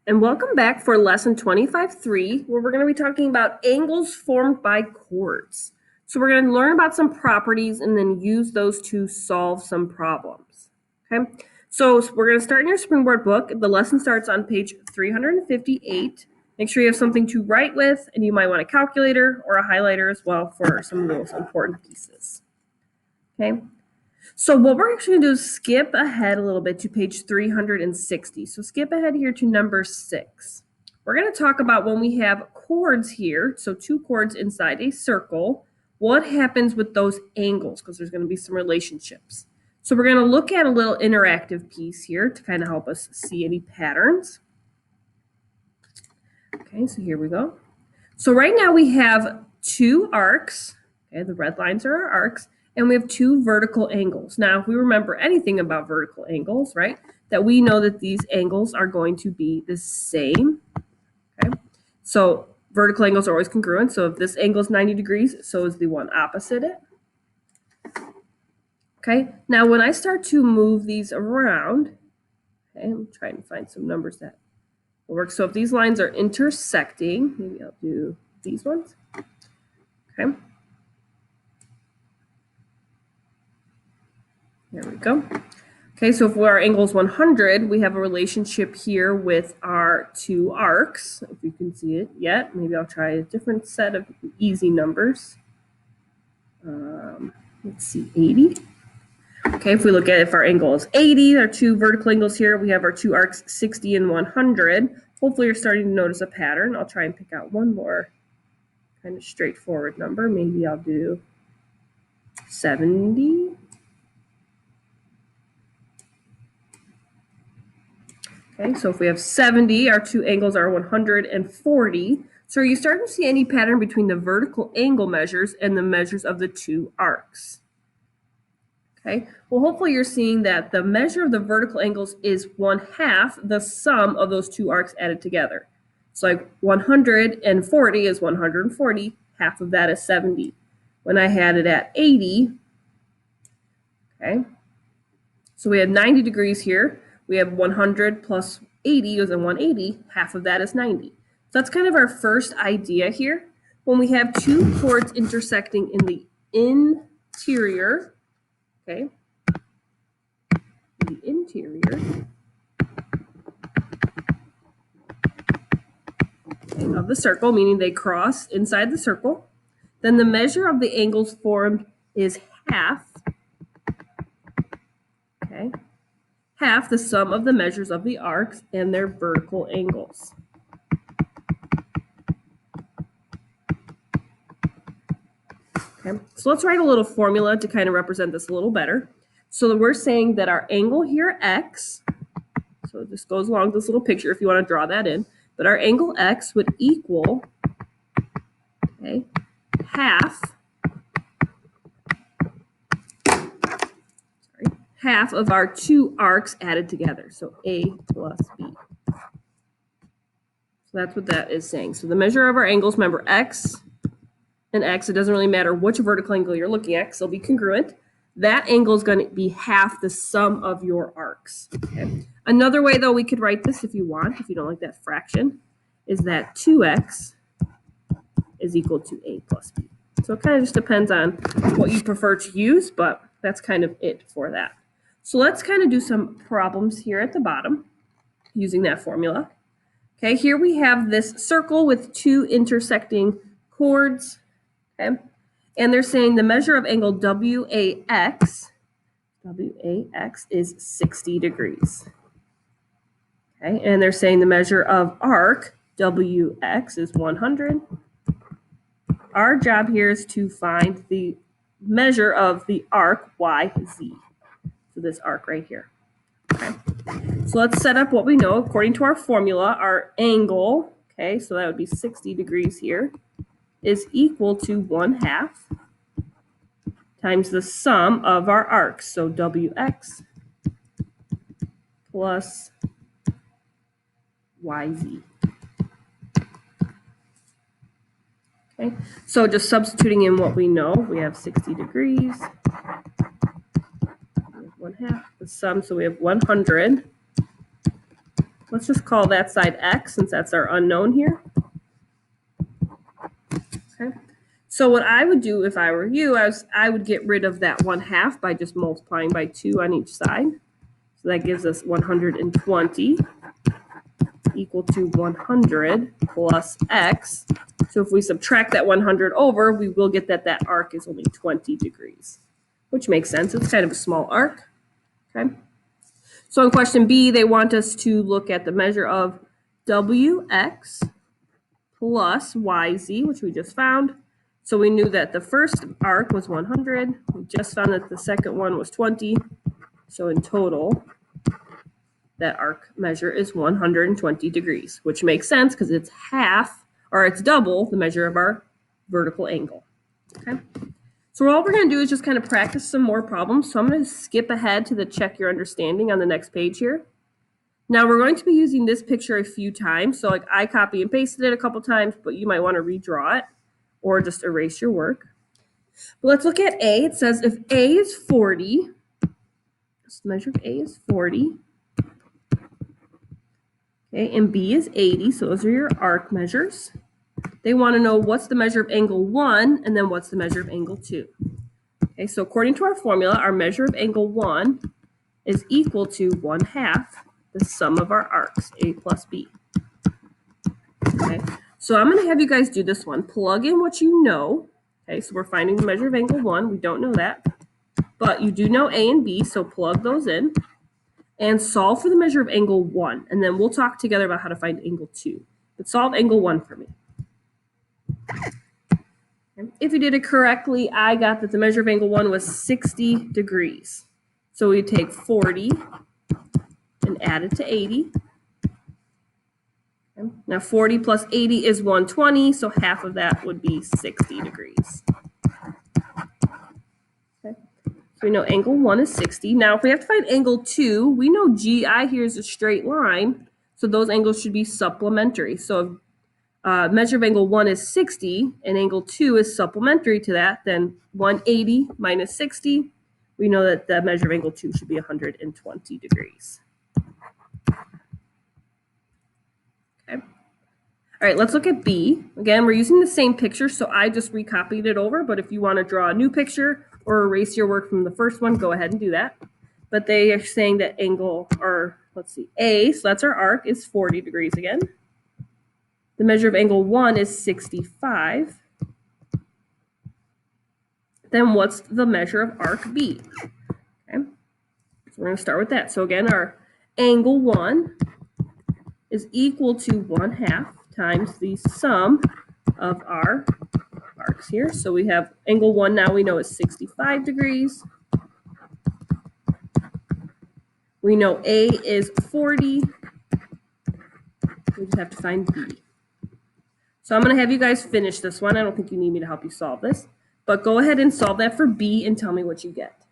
And welcome back for lesson 25.3, where we're going to be talking about angles formed by chords. So we're going to learn about some properties and then use those to solve some problems. Okay, so we're going to start in your Springboard book. The lesson starts on page 358. Make sure you have something to write with, and you might want a calculator or a highlighter as well for some of the most important pieces. Okay. So what we're actually going to do is skip ahead a little bit to page 360. So skip ahead here to number 6. We're going to talk about when we have chords here, so two chords inside a circle, what happens with those angles, because there's going to be some relationships. So we're going to look at a little interactive piece here to kind of help us see any patterns. Okay, so here we go. So right now we have two arcs. Okay, the red lines are our arcs. And we have two vertical angles. Now, if we remember anything about vertical angles, right, that we know that these angles are going to be the same. Okay, so vertical angles are always congruent. So if this angle is 90 degrees, so is the one opposite it. Okay, now when I start to move these around, okay, I'm trying to find some numbers that will work. So if these lines are intersecting, maybe I'll do these ones. Okay. There we go. Okay, so if our angle is 100, we have a relationship here with our two arcs. If you can see it yet, maybe I'll try a different set of easy numbers. Let's see, 80. Okay, if we look at if our angle is 80, our two vertical angles here, we have our two arcs 60 and 100. Hopefully you're starting to notice a pattern. I'll try and pick out one more kind of straightforward number. Maybe I'll do 70. Okay, so if we have 70, our two angles are 140. So are you starting to see any pattern between the vertical angle measures and the measures of the two arcs? Okay, well, hopefully you're seeing that the measure of the vertical angles is 1/2 the sum of those two arcs added together. So like 140 is 140, half of that is 70. When I had it at 80, okay, so we have 90 degrees here. We have 100 plus 80 is a 180. Half of that is 90. So that's kind of our first idea here. When we have two chords intersecting in the interior, okay, the interior of the circle, meaning they cross inside the circle, then the measure of the angles formed is half, okay, half the sum of the measures of the arcs and their vertical angles. Okay, so let's write a little formula to kind of represent this a little better. So we're saying that our angle here, x, so this goes along with this little picture if you want to draw that in, but our angle x would equal, okay, half of our two arcs added together, so a plus b. So that's what that is saying. So the measure of our angles, remember x and x, it doesn't really matter which vertical angle you're looking at, because they'll be congruent. That angle is going to be half the sum of your arcs. Okay. Another way, though, we could write this if you want, if you don't like that fraction, is that 2x is equal to a plus b. So it kind of just depends on what you prefer to use, but that's kind of it for that. So let's kind of do some problems here at the bottom using that formula. Okay, here we have this circle with two intersecting chords. Okay, and they're saying the measure of angle WAX is 60 degrees. Okay, and they're saying the measure of arc WX is 100. Our job here is to find the measure of the arc YZ. So this arc right here. Okay, so let's set up what we know according to our formula. Our angle, okay, so that would be 60 degrees here, is equal to 1/2 times the sum of our arcs. So WX plus YZ. Okay, so just substituting in what we know, we have 60 degrees, we have 1/2 the sum, so we have 100 Let's just call that side x since that's our unknown here. Okay. So what I would do if I were you, I would get rid of that 1/2 by just multiplying by 2 on each side. So that gives us 120 equal to 100 plus x. So if we subtract that 100 over, we will get that that arc is only 20 degrees, which makes sense. It's kind of a small arc. Okay. So in question B, they want us to look at the measure of wx plus yz, which we just found. So we knew that the first arc was 100. We just found that the second one was 20. So in total, that arc measure is 120 degrees, which makes sense because it's half, or it's double the measure of our vertical angle. Okay. So all we're going to do is just kind of practice some more problems. So I'm going to skip ahead to the check your understanding on the next page here. Now we're going to be using this picture a few times. So like I copy and pasted it a couple times, but you might want to redraw it or just erase your work. But let's look at A. It says if A is 40, so the measure of A is 40. Okay, and B is 80, so those are your arc measures. They want to know what's the measure of angle 1 and then what's the measure of angle 2. Okay, so according to our formula, our measure of angle 1 is equal to 1/2 the sum of our arcs, A plus B. Okay, so I'm going to have you guys do this one. Plug in what you know. Okay, so we're finding the measure of angle 1. We don't know that, but you do know A and B, so plug those in. And solve for the measure of angle 1, and then we'll talk together about how to find angle 2. But solve angle 1 for me. If you did it correctly, I got that the measure of angle 1 was 60 degrees. So we take 40 and add it to 80. Okay. Now 40 plus 80 is 120, so half of that would be 60 degrees. Okay. So we know angle 1 is 60. Now if we have to find angle 2, we know GI here is a straight line, so those angles should be supplementary. So if measure of angle 1 is 60 and angle 2 is supplementary to that, then 180 minus 60, we know that the measure of angle 2 should be 120 degrees. Okay. All right, let's look at B. Again, we're using the same picture, so I just recopied it over, but if you want to draw a new picture or erase your work from the first one, go ahead and do that. But they are saying that angle, or let's see, A, so that's our arc, is 40 degrees again. The measure of angle 1 is 65. Then what's the measure of arc B? Okay, so we're going to start with that. So again, our angle 1 is equal to 1/2 times the sum of our arcs here. So we have angle 1 now we know is 65 degrees. We know A is 40. We just have to find B. So I'm going to have you guys finish this one. I don't think you need me to help you solve this. But go ahead and solve that for B and tell me what you get.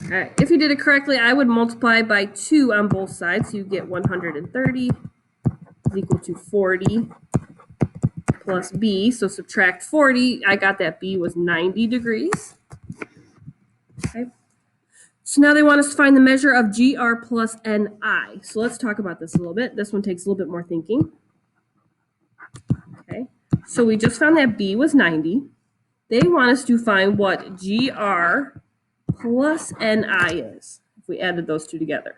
All right, if you did it correctly, I would multiply by 2 on both sides. So you get 130 is equal to 40 plus B. So subtract 40. I got that B was 90 degrees. Okay. So now they want us to find the measure of GR plus NI. So let's talk about this a little bit. This one takes a little bit more thinking. Okay. So we just found that B was 90. They want us to find what GR plus NI is if we added those two together.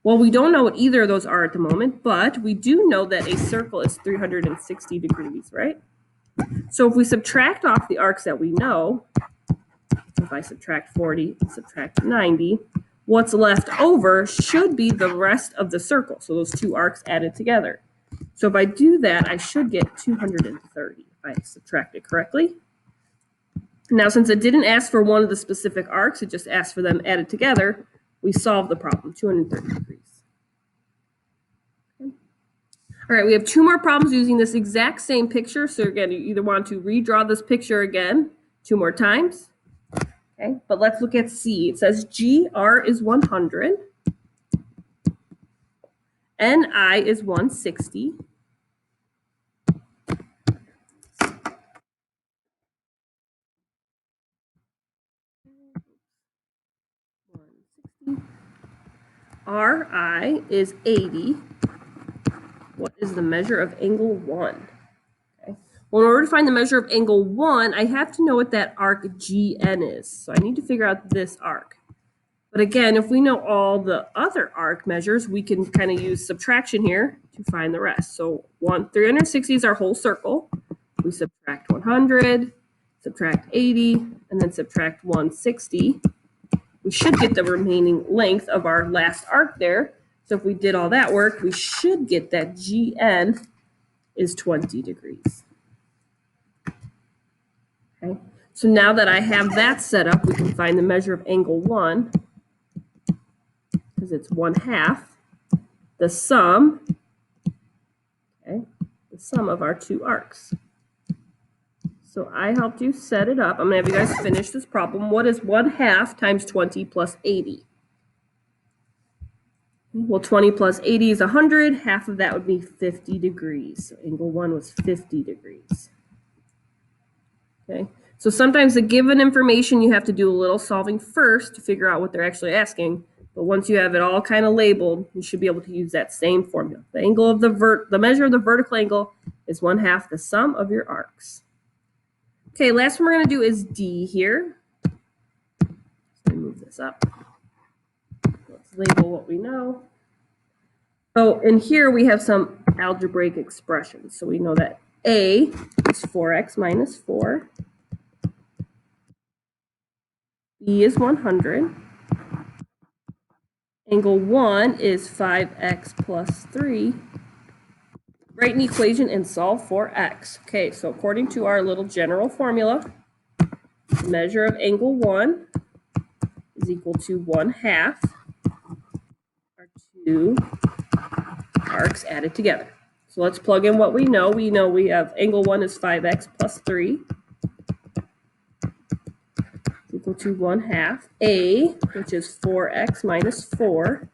Well, we don't know what either of those are at the moment, but we do know that a circle is 360 degrees, right? So if we subtract off the arcs that we know, if I subtract 40 and subtract 90, what's left over should be the rest of the circle. So those two arcs added together. So if I do that, I should get 230 if I subtract it correctly. Now, since it didn't ask for one of the specific arcs, it just asked for them added together, we solved the problem, 230 degrees. Okay. All right, we have 2 more problems using this exact same picture. So again, you either want to redraw this picture again 2 more times. Okay, but let's look at C. It says GR is 100. NI is 160. RI is 80. What is the measure of angle 1? Okay. Well, in order to find the measure of angle 1, I have to know what that arc GN is. So I need to figure out this arc. But again, if we know all the other arc measures, we can kind of use subtraction here to find the rest. So 360 is our whole circle. We subtract 100, subtract 80, and then subtract 160. We should get the remaining length of our last arc there. So if we did all that work, we should get that GN is 20 degrees. Okay. So now that I have that set up, we can find the measure of angle 1, because it's 1/2, the sum, okay, the sum of our two arcs. So I helped you set it up. I'm going to have you guys finish this problem. What is 1/2 times 20 plus 80? Well, 20 plus 80 is 100. Half of that would be 50 degrees. So angle 1 was 50 degrees. Okay. So sometimes the given information, you have to do a little solving first to figure out what they're actually asking. But once you have it all kind of labeled, you should be able to use that same formula. The angle of the measure of the vertical angle is 1/2 the sum of your arcs. Okay, last one we're going to do is D here. Let me move this up. Let's label what we know. So in here we have some algebraic expressions. So we know that A is 4x minus 4. B is 100. Angle 1 is 5x plus 3. Write an equation and solve for x. Okay, so according to our little general formula, the measure of angle 1 is equal to 1/2 our two arcs added together. So let's plug in what we know. We know we have angle 1 is 5x plus 3 is equal to 1/2. A, which is 4x minus 4,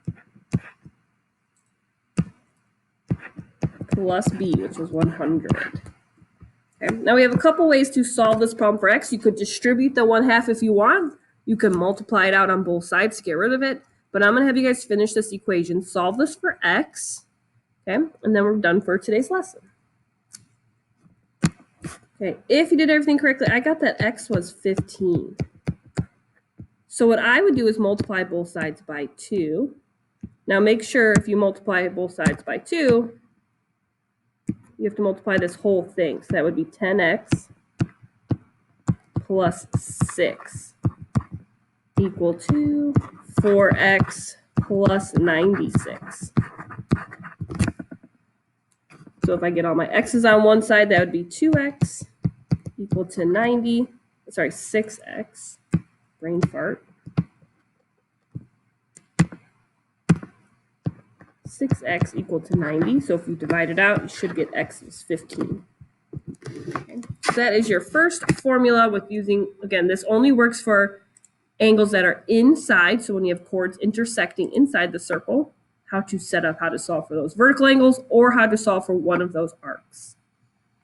plus B, which is 100. Okay. Now we have a couple ways to solve this problem for x. You could distribute the 1/2 if you want. You can multiply it out on both sides to get rid of it. But I'm going to have you guys finish this equation, solve this for x, okay, and then we're done for today's lesson. Okay, if you did everything correctly, I got that x was 15. So what I would do is multiply both sides by 2. Now make sure if you multiply both sides by 2, you have to multiply this whole thing. So that would be 10x plus 6 equal to 4x plus 96. So if I get all my x's on one side, that would be 2x equal to 6x, brain fart. 6x equal to 90. So if you divide it out, you should get x is 15. Okay. So that is your first formula with using, again, this only works for angles that are inside. So when you have chords intersecting inside the circle, how to set up how to solve for those vertical angles or how to solve for one of those arcs.